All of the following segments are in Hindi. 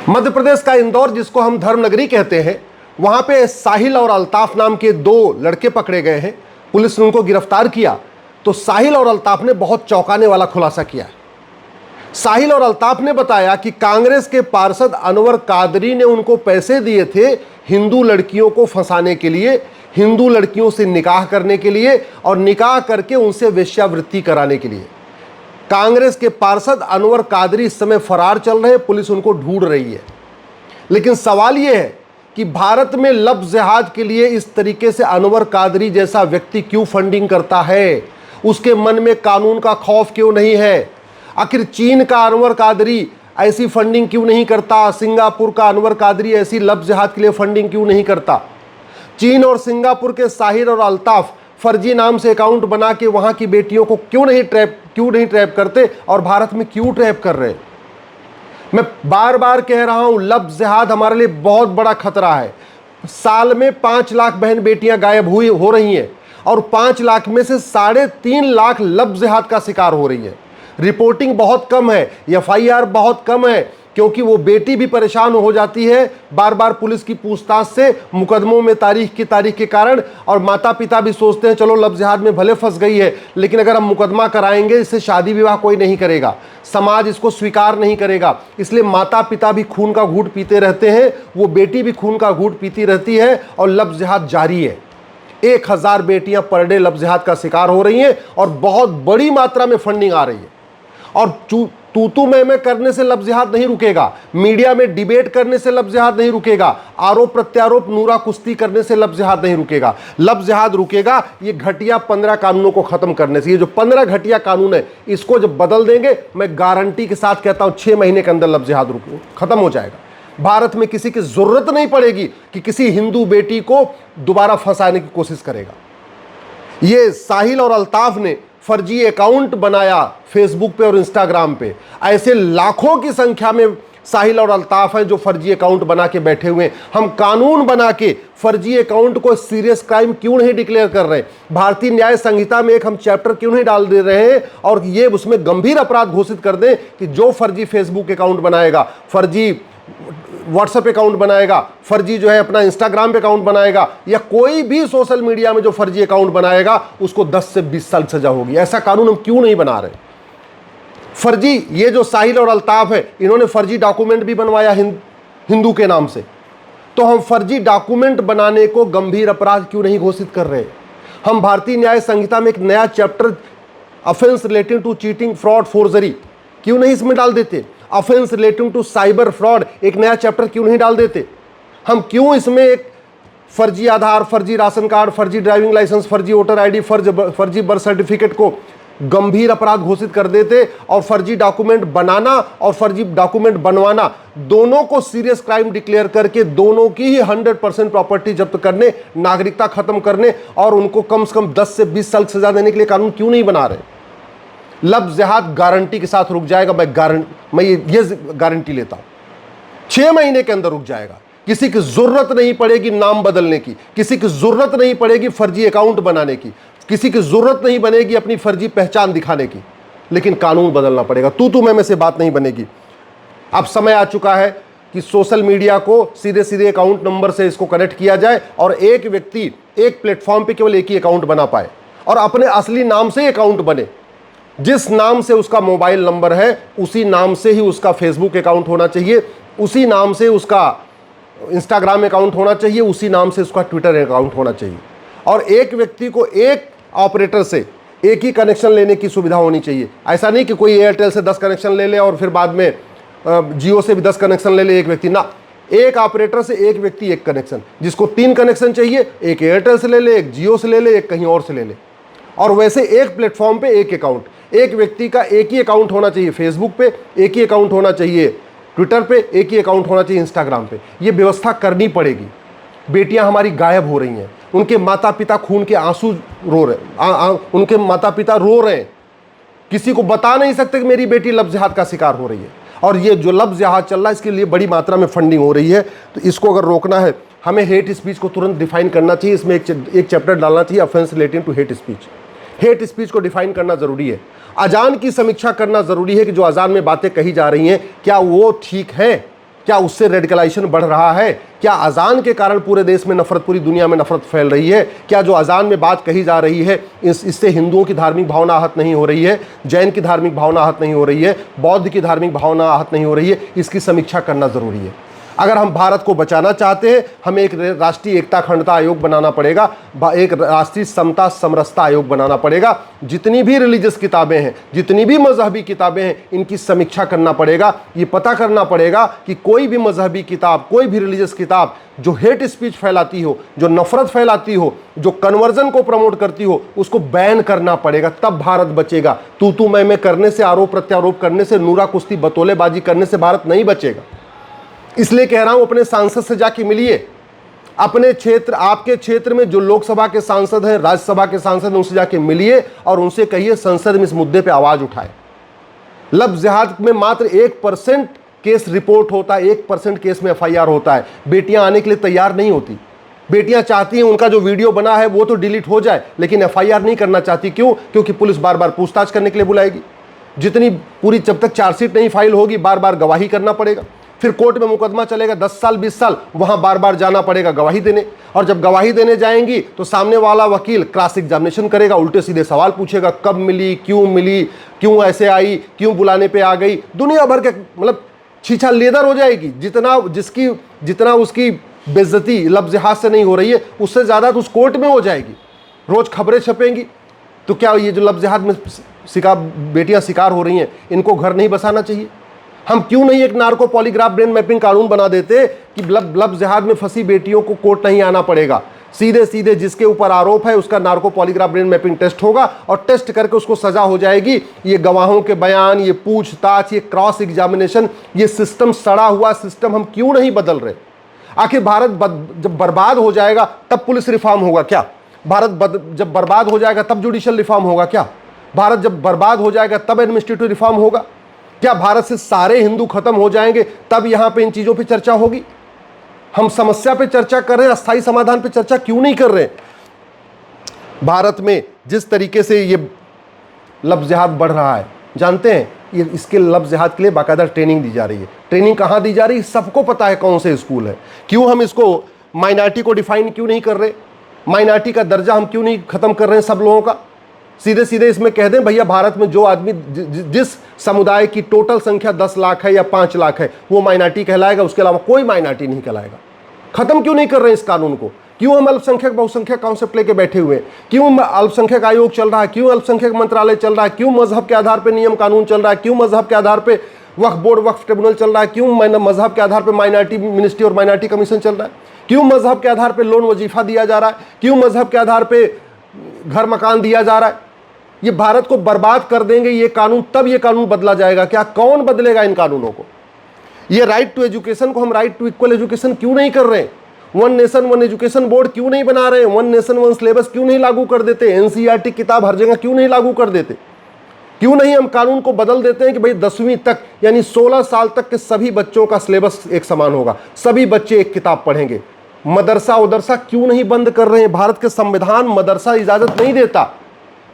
मध्य प्रदेश का इंदौर, जिसको हम धर्मनगरी कहते हैं, वहां पे साहिल और अल्ताफ नाम के दो लड़के पकड़े गए हैं। पुलिस ने उनको गिरफ्तार किया तो साहिल और अल्ताफ ने बहुत चौंकाने वाला खुलासा किया। साहिल और अल्ताफ ने बताया कि कांग्रेस के पार्षद अनवर कादरी ने उनको पैसे दिए थे हिंदू लड़कियों को फंसाने के लिए, हिंदू लड़कियों से निकाह करने के लिए और निकाह करके उनसे वेश्यावृत्ति कराने के लिए। कांग्रेस के पार्षद अनवर कादरी इस समय फरार चल रहे हैं, पुलिस उनको ढूंढ रही है। लेकिन सवाल यह है कि भारत में लव जिहाद के लिए इस तरीके से अनवर कादरी जैसा व्यक्ति क्यों फंडिंग करता है? उसके मन में कानून का खौफ क्यों नहीं है? आखिर चीन का अनवर कादरी ऐसी फंडिंग क्यों नहीं करता? सिंगापुर का अनवर कादरी ऐसी लव जिहाद के लिए फंडिंग क्यों नहीं करता? चीन और सिंगापुर के साहिल और अल्ताफ फर्जी नाम से अकाउंट बना के वहां की बेटियों को क्यों नहीं ट्रैप करते और भारत में क्यों ट्रैप कर रहे? मैं बार बार कह रहा हूं, लव जिहाद हमारे लिए बहुत बड़ा खतरा है। साल में 5 लाख बहन बेटियां गायब हो रही हैं और 5 लाख में से 3.5 लाख लव जिहाद का शिकार हो रही है। रिपोर्टिंग बहुत कम है, एफआईआर बहुत कम है, क्योंकि वो बेटी भी परेशान हो जाती है बार बार पुलिस की पूछताछ से, मुकदमों में तारीख के कारण, और माता पिता भी सोचते हैं चलो लव जिहाद में भले फंस गई है, लेकिन अगर हम मुकदमा कराएंगे इससे शादी विवाह कोई नहीं करेगा, समाज इसको स्वीकार नहीं करेगा। इसलिए माता पिता भी खून का घूंट पीते रहते हैं, वो बेटी भी खून का घूंट पीती रहती है और लव जिहाद जारी है। 1000 बेटियां पर डे लव जिहाद का शिकार हो रही हैं और बहुत बड़ी मात्रा में फंडिंग आ रही है। और तू मैं करने से लव जिहाद नहीं रुकेगा, मीडिया में डिबेट करने से लव जिहाद नहीं रुकेगा, आरोप प्रत्यारोप नूरा कुश्ती करने से लव जिहाद नहीं रुकेगा। लव जिहाद रुकेगा ये घटिया 15 कानूनों को खत्म करने से। ये जो 15 घटिया कानून है इसको जब बदल देंगे, मैं गारंटी के साथ कहता हूं 6 महीने के अंदर लव जिहाद खत्म हो जाएगा। भारत में किसी की जरूरत नहीं पड़ेगी कि किसी हिंदू बेटी को दोबारा फंसाने की कोशिश करेगा। ये साहिल और अल्ताफ ने फर्जी अकाउंट बनाया फेसबुक पे और इंस्टाग्राम पे। ऐसे लाखों की संख्या में साहिल और अल्ताफ हैं जो फर्जी अकाउंट बना के बैठे हुए हैं। हम कानून बना के फर्जी अकाउंट को सीरियस क्राइम क्यों नहीं डिक्लेयर कर रहे? भारतीय न्याय संहिता में एक हम चैप्टर क्यों नहीं डाल दे रहे हैं और ये उसमें गंभीर अपराध घोषित कर दें कि जो फर्जी फेसबुक अकाउंट बनाएगा, फर्जी व्हाट्सएप अकाउंट बनाएगा, फर्जी जो है अपना इंस्टाग्राम पे अकाउंट बनाएगा, या कोई भी सोशल मीडिया में जो फर्जी अकाउंट बनाएगा उसको 10 से 20 साल सजा होगी। ऐसा कानून हम क्यों नहीं बना रहे? फर्जी ये जो साहिल और अल्ताफ है, इन्होंने फर्जी डॉक्यूमेंट भी बनवाया हिंदू के नाम से, तो हम फर्जी डॉक्यूमेंट बनाने को गंभीर अपराध क्यों नहीं घोषित कर रहे? हम भारतीय न्याय संहिता में एक नया chapter offence relating to cheating, fraud, forgery क्यों नहीं इसमें डाल देते? Offence relating to cyber fraud एक नया चैप्टर क्यों नहीं डाल देते? हम क्यों इसमें एक फर्जी आधार, फर्जी राशन कार्ड, फर्जी ड्राइविंग लाइसेंस, फर्जी वोटर आईडी, फर्जी बर्थ सर्टिफिकेट को गंभीर अपराध घोषित कर देते और फर्जी डॉक्यूमेंट बनाना और फर्जी डॉक्यूमेंट बनवाना दोनों को सीरियस क्राइम डिक्लेयर करके दोनों की ही 100% प्रॉपर्टी जब्त करने, नागरिकता खत्म करने और उनको कम से कम 10 से 20 साल सजा देने के लिए कानून क्यों नहीं बना रहे? लव जिहाद गारंटी के साथ रुक जाएगा। मैं ये गारंटी लेता हूं, 6 महीने के अंदर रुक जाएगा। किसी की जरूरत नहीं पड़ेगी नाम बदलने की, किसी की जरूरत नहीं पड़ेगी फर्जी अकाउंट बनाने की, किसी की जरूरत नहीं बनेगी अपनी फर्जी पहचान दिखाने की, लेकिन कानून बदलना पड़ेगा। तू मैं से बात नहीं बनेगी। अब समय आ चुका है कि सोशल मीडिया को सीधे अकाउंट नंबर से इसको कनेक्ट किया जाए और एक व्यक्ति एक प्लेटफॉर्म पे केवल एक ही अकाउंट बना पाए और अपने असली नाम से अकाउंट बने। जिस नाम से उसका मोबाइल नंबर है उसी नाम से ही उसका फेसबुक अकाउंट होना चाहिए, उसी नाम से उसका इंस्टाग्राम अकाउंट होना चाहिए, उसी नाम से उसका ट्विटर अकाउंट होना चाहिए। और एक व्यक्ति को एक ऑपरेटर से एक ही कनेक्शन लेने की सुविधा होनी चाहिए। ऐसा नहीं कि कोई एयरटेल से 10 कनेक्शन ले ले और फिर बाद में जियो से भी 10 कनेक्शन ले ले एक व्यक्ति ना। एक ऑपरेटर से एक व्यक्ति एक कनेक्शन। जिसको 3 कनेक्शन चाहिए एक एयरटेल से ले ले, एक जियो से ले ले, एक कहीं और से ले ले। और वैसे एक प्लेटफॉर्म पे एक अकाउंट, एक व्यक्ति का एक ही अकाउंट होना चाहिए फेसबुक पे, एक ही अकाउंट होना चाहिए ट्विटर पे, एक ही अकाउंट होना चाहिए इंस्टाग्राम पे। ये व्यवस्था करनी पड़ेगी। बेटियां हमारी गायब हो रही हैं, उनके माता पिता खून के आंसू रो रहे, उनके माता पिता रो रहे हैं, किसी को बता नहीं सकते कि मेरी बेटी लव जिहाद का शिकार हो रही है। और ये जो लव जिहाद चल रहा है इसके लिए बड़ी मात्रा में फंडिंग हो रही है। तो इसको अगर रोकना है हमें हेट स्पीच को तुरंत डिफाइन करना चाहिए। इसमें एक चैप्टर डालना चाहिए offence relating to hate speech. Hate speech को डिफाइन करना जरूरी है। अजान की समीक्षा करना जरूरी है कि जो अजान में बातें कही जा रही हैं क्या वो ठीक है। क्या उससे रेडिकलाइजेशन बढ़ रहा है? क्या अजान के कारण पूरे देश में नफरत, पूरी दुनिया में नफरत फैल रही है? क्या जो अजान में बात कही जा रही है इससे हिंदुओं की धार्मिक भावना आहत नहीं हो रही है, जैन की धार्मिक भावना आहत नहीं हो रही है, बौद्ध की धार्मिक भावना आहत नहीं हो रही है? इसकी समीक्षा करना जरूरी है। अगर हम भारत को बचाना चाहते हैं, हमें एक राष्ट्रीय एकता अखंडता आयोग बनाना पड़ेगा, एक राष्ट्रीय समता समरसता आयोग बनाना पड़ेगा। जितनी भी रिलीजियस किताबें हैं, जितनी भी मजहबी किताबें हैं, इनकी समीक्षा करना पड़ेगा। ये पता करना पड़ेगा कि कोई भी मजहबी किताब, कोई भी रिलीजियस किताब जो हेट स्पीच फैलाती हो, जो नफरत फैलाती हो, जो कन्वर्जन को प्रमोट करती हो, उसको बैन करना पड़ेगा। तब भारत बचेगा। तू मैं करने से, आरोप प्रत्यारोप करने से, नूरा कुश्ती बतौलेबाजी करने से भारत नहीं बचेगा। इसलिए कह रहा हूं, अपने सांसद से जाके मिलिए। अपने क्षेत्र, आपके क्षेत्र में जो लोकसभा के सांसद हैं, राज्यसभा के सांसद हैं, उनसे जाके मिलिए और उनसे कहिए संसद में इस मुद्दे पे आवाज उठाए। लफ्ज़ जिहाद में मात्र 1% केस रिपोर्ट होता है, 1% केस में FIR होता है। बेटियां आने के लिए तैयार नहीं होती। बेटियां चाहती हैं उनका जो वीडियो बना है वो तो डिलीट हो जाए, लेकिन FIR नहीं करना चाहती। क्यों? क्योंकि पुलिस बार बार पूछताछ करने के लिए बुलाएगी। जितनी पूरी, जब तक चार्जशीट नहीं फाइल होगी, बार बार गवाही करना पड़ेगा। फिर कोर्ट में मुकदमा चलेगा 10 साल 20 साल, वहां बार बार जाना पड़ेगा गवाही देने। और जब गवाही देने जाएंगी तो सामने वाला वकील क्रॉस एग्जामिनेशन करेगा, उल्टे सीधे सवाल पूछेगा, कब मिली, क्यों ऐसे आई, क्यों बुलाने पे आ गई। दुनिया भर के, मतलब छीछा लेदर हो जाएगी। जितना उसकी बेइज्जती लफ्ज़ जिहाद से नहीं हो रही है, उससे ज़्यादा तो उस कोर्ट में हो जाएगी। रोज़ खबरें छपेंगी। तो क्या ये जो लफ्ज़ जिहाद में बेटियां शिकार हो रही हैं, इनको घर नहीं बसाना चाहिए? हम क्यों नहीं एक नार्को पॉलीग्राफ ब्रेन मैपिंग कानून बना देते कि लफ्ज़ जिहाद में फंसी बेटियों को कोर्ट नहीं आना पड़ेगा, सीधे जिसके ऊपर आरोप है उसका narco polygraph brain mapping test होगा और टेस्ट करके उसको सजा हो जाएगी। ये गवाहों के बयान, ये पूछताछ, ये क्रॉस एग्जामिनेशन, ये सिस्टम, सड़ा हुआ सिस्टम हम क्यों नहीं बदल रहे? आखिर भारत जब बर्बाद हो जाएगा तब पुलिस रिफॉर्म होगा क्या? भारत जब बर्बाद हो जाएगा तब जुडिशियल रिफॉर्म होगा क्या? भारत जब बर्बाद हो जाएगा तब एडमिनिस्ट्रेटिव रिफॉर्म होगा क्या? भारत से सारे हिंदू खत्म हो जाएंगे तब यहां पे इन चीजों पे चर्चा होगी? हम समस्या पे चर्चा कर रहे हैं, अस्थायी समाधान पे चर्चा क्यों नहीं कर रहे? भारत में जिस तरीके से ये लफ्ज़ जिहाद बढ़ रहा है, जानते हैं, ये इसके लफ्ज़ जिहाद के लिए बाकायदा ट्रेनिंग दी जा रही है। ट्रेनिंग कहाँ दी जा रही है? सबको पता है कौन से स्कूल है। क्यों हम इसको माइनॉरिटी को डिफाइन क्यों नहीं कर रहे? माइनॉरिटी का दर्जा हम क्यों नहीं खत्म कर रहे हैं सब लोगों का? सीधे इसमें कह दें भैया, भारत में जो आदमी, जिस समुदाय की टोटल संख्या 10 लाख है या 5 लाख है, वो माइनॉरिटी कहलाएगा, उसके अलावा कोई माइनॉरिटी नहीं कहलाएगा। खत्म क्यों नहीं कर रहे हैं इस कानून को? क्यों हम अल्पसंख्यक बहुसंख्यक कॉन्सेप्ट लेके बैठे हुए हैं? क्यों अल्पसंख्यक आयोग चल रहा है? क्यों अल्पसंख्यक मंत्रालय चल रहा है? क्यों मजहब के आधार पर नियम कानून चल रहा है? क्यों मजहब के आधार पर वक्फ बोर्ड, वक्फ ट्रिब्यूनल चल रहा है? क्यों मजहब के आधार पर माइनॉरिटी मिनिस्ट्री और माइनॉरिटी कमीशन चल रहा है? क्यों मजहब के आधार पर लोन वजीफा दिया जा रहा है? क्यों मजहब के आधार पर घर मकान दिया जा रहा है? ये भारत को बर्बाद कर देंगे ये कानून, तब ये कानून बदला जाएगा क्या? कौन बदलेगा इन कानूनों को? ये राइट टू एजुकेशन को हम राइट टू इक्वल एजुकेशन क्यों नहीं कर रहे? One nation one education board क्यों नहीं बना रहे? वन नेशन वन सिलेबस क्यों नहीं लागू कर देते? NCERT किताब हर जगह क्यों नहीं लागू कर देते? क्यों नहीं हम कानून को बदल देते हैं कि भाई 10वीं तक यानी 16 साल तक के सभी बच्चों का सिलेबस एक समान होगा, सभी बच्चे एक किताब पढ़ेंगे? मदरसा उदरसा क्यों नहीं बंद कर रहे हैं? भारत के संविधान मदरसा इजाजत नहीं देता।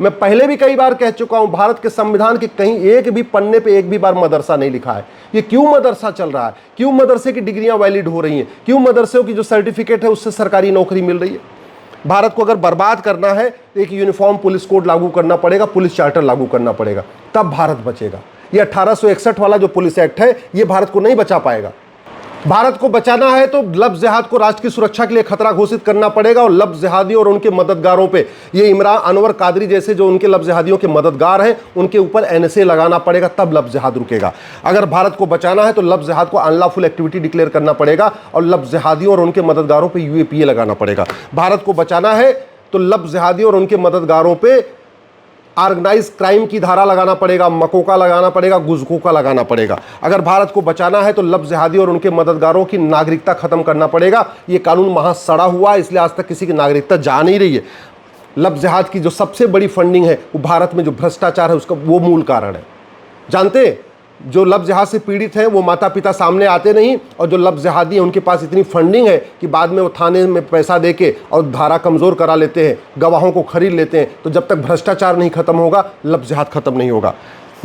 मैं पहले भी कई बार कह चुका हूं, भारत के संविधान के कहीं एक भी पन्ने पे एक भी बार मदरसा नहीं लिखा है। ये क्यों मदरसा चल रहा है? क्यों मदरसे की डिग्रियां वैलिड हो रही हैं? क्यों मदरसों की जो सर्टिफिकेट है उससे सरकारी नौकरी मिल रही है? भारत को अगर बर्बाद करना है तो एक यूनिफॉर्म पुलिस कोड लागू करना पड़ेगा, पुलिस चार्टर लागू करना पड़ेगा, तब भारत बचेगा। ये 1861 वाला जो पुलिस एक्ट है ये भारत को नहीं बचा पाएगा। भारत को बचाना है तो लफ्ज़ जिहाद को राष्ट्र की सुरक्षा के लिए खतरा घोषित करना पड़ेगा और लफ्ज़ जिहादियों और उनके मददगारों पे, ये इमरान अनवर कादरी जैसे जो उनके लफ्ज़ जिहादियों के मददगार हैं, उनके ऊपर NSA लगाना पड़ेगा, तब लफ्ज़ जिहाद रुकेगा। अगर भारत को बचाना है तो लफ्ज़ जिहाद को अनलॉफुल एक्टिविटी डिक्लेयर करना पड़ेगा और लफ्ज़ जिहादियों और उनके मददगारों पर UAPA लगाना पड़ेगा। भारत को बचाना है तो लफ्ज़ जिहादियों और उनके मददगारों पर ऑर्गेनाइज क्राइम की धारा लगाना पड़ेगा, मकोका लगाना पड़ेगा, गुजकोका लगाना पड़ेगा। अगर भारत को बचाना है तो लफ्ज़ जिहादी और उनके मददगारों की नागरिकता खत्म करना पड़ेगा। ये कानून वहाँ सड़ा हुआ है, इसलिए आज तक किसी की नागरिकता जा नहीं रही है। लफ्ज़ जिहाद की जो सबसे बड़ी फंडिंग है वो भारत में जो भ्रष्टाचार है उसका वो मूल कारण है। जानते हैं, जो लफ्ज़ जिहाद से पीड़ित हैं वो माता पिता सामने आते नहीं, और जो लफ्ज़ जिहादी हैं उनके पास इतनी फंडिंग है कि बाद में वो थाने में पैसा देके और धारा कमज़ोर करा लेते हैं, गवाहों को खरीद लेते हैं। तो जब तक भ्रष्टाचार नहीं खत्म होगा लफ्ज़ जिहाद खत्म नहीं होगा।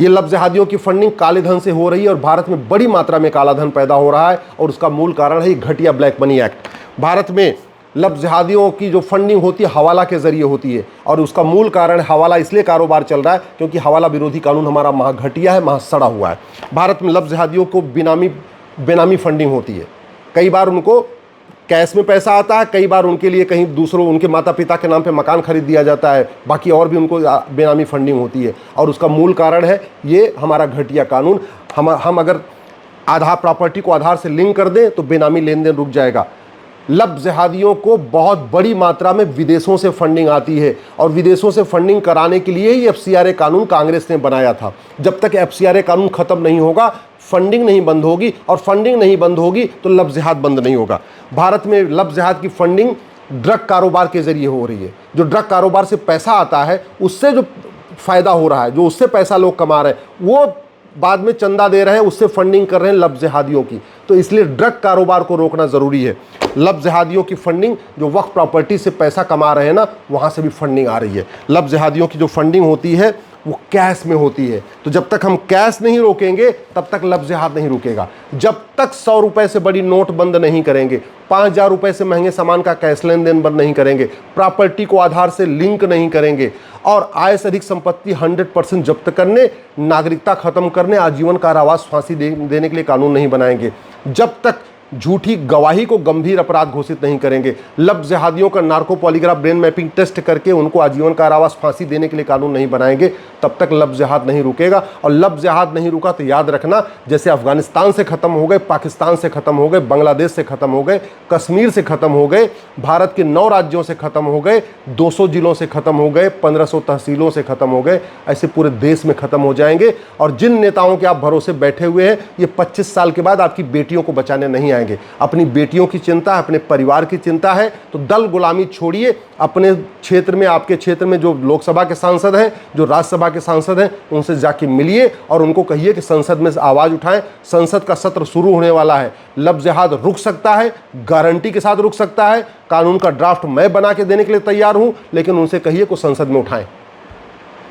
ये लव जिहादियों की फंडिंग काले धन से हो रही है और भारत में बड़ी मात्रा में काला धन पैदा हो रहा है और उसका मूल कारण है घटिया ब्लैक मनी एक्ट। भारत में लव जिहादियों की जो फंडिंग होती है हवाला के जरिए होती है और उसका मूल कारण हवाला इसलिए कारोबार चल रहा है क्योंकि हवाला विरोधी कानून हमारा महा घटिया है, महा सड़ा हुआ है। भारत में लव जिहादियों को बेनामी फंडिंग होती है। कई बार उनको कैश में पैसा आता है, कई बार उनके लिए कहीं दूसरों उनके माता पिता के नाम पे मकान खरीद दिया जाता है, बाकी और भी उनको बेनामी फंडिंग होती है और उसका मूल कारण है ये हमारा घटिया कानून। हम अगर आधार प्रॉपर्टी को आधार से लिंक कर दें तो बेनामी लेन देन रुक जाएगा। लव जिहादियों को बहुत बड़ी मात्रा में विदेशों से फंडिंग आती है और विदेशों से फंडिंग कराने के लिए ही FCRA कानून कांग्रेस ने बनाया था। जब तक FCRA कानून खत्म नहीं होगा फंडिंग नहीं बंद होगी और फंडिंग नहीं बंद होगी तो लव जिहाद बंद नहीं होगा। भारत में लव जिहाद की फंडिंग ड्रग कारोबार के जरिए हो रही है। जो ड्रग कारोबार से पैसा आता है उससे जो फायदा हो रहा है, जो उससे पैसा लोग कमा रहे हैं वो बाद में चंदा दे रहे हैं, उससे फंडिंग कर रहे हैं लव जिहादियों की। तो इसलिए ड्रग कारोबार को रोकना ज़रूरी है। लव जिहादियों की फंडिंग जो वक्फ प्रॉपर्टी से पैसा कमा रहे हैं ना, वहाँ से भी फंडिंग आ रही है। लव जिहादियों की जो फंडिंग होती है वो कैश में होती है। तो जब तक हम कैश नहीं रोकेंगे तब तक लव जिहाद नहीं रुकेगा। जब तक 100 रुपए से बड़ी नोट बंद नहीं करेंगे, 5000 रुपए से महंगे सामान का कैश लेन देन बंद नहीं करेंगे, प्रॉपर्टी को आधार से लिंक नहीं करेंगे और आय से अधिक संपत्ति 100% जब्त करने, नागरिकता खत्म करने, आजीवन कारावास फांसी देने के लिए कानून नहीं बनाएंगे, जब तक झूठी गवाही को गंभीर अपराध घोषित नहीं करेंगे, लव जिहादियों का narco polygraph brain mapping test करके उनको आजीवन कारावास फांसी देने के लिए कानून नहीं बनाएंगे, तब तक लव जिहाद नहीं रुकेगा। और लव जिहाद नहीं रुका तो याद रखना, जैसे अफगानिस्तान से खत्म हो गए, पाकिस्तान से खत्म हो गए, बांग्लादेश से खत्म हो गए, कश्मीर से खत्म हो गए, भारत के 9 राज्यों से खत्म हो गए, 200 जिलों से खत्म हो गए, 1500 तहसीलों से खत्म हो गए, ऐसे पूरे देश में खत्म हो जाएंगे। और जिन नेताओं के आप भरोसे बैठे हुए हैं, ये 25 साल के बाद आपकी बेटियों को बचाने नहीं आएंगे। अपनी बेटियों की चिंता है, अपने परिवार की चिंता है, तो दल गुलामी छोड़िए। अपने क्षेत्र में, आपके क्षेत्र में जो लोकसभा के सांसद हैं, जो राज्यसभा के सांसद हैं, उनसे जाके मिलिए और उनको कहिए कि संसद में आवाज़ उठाएं। संसद का सत्र शुरू होने वाला है। लव जिहाद रुक सकता है, गारंटी के साथ रुक सकता है। कानून का ड्राफ्ट मैं बना के देने के लिए तैयार हूं, लेकिन उनसे कहिए कि संसद में उठाएं।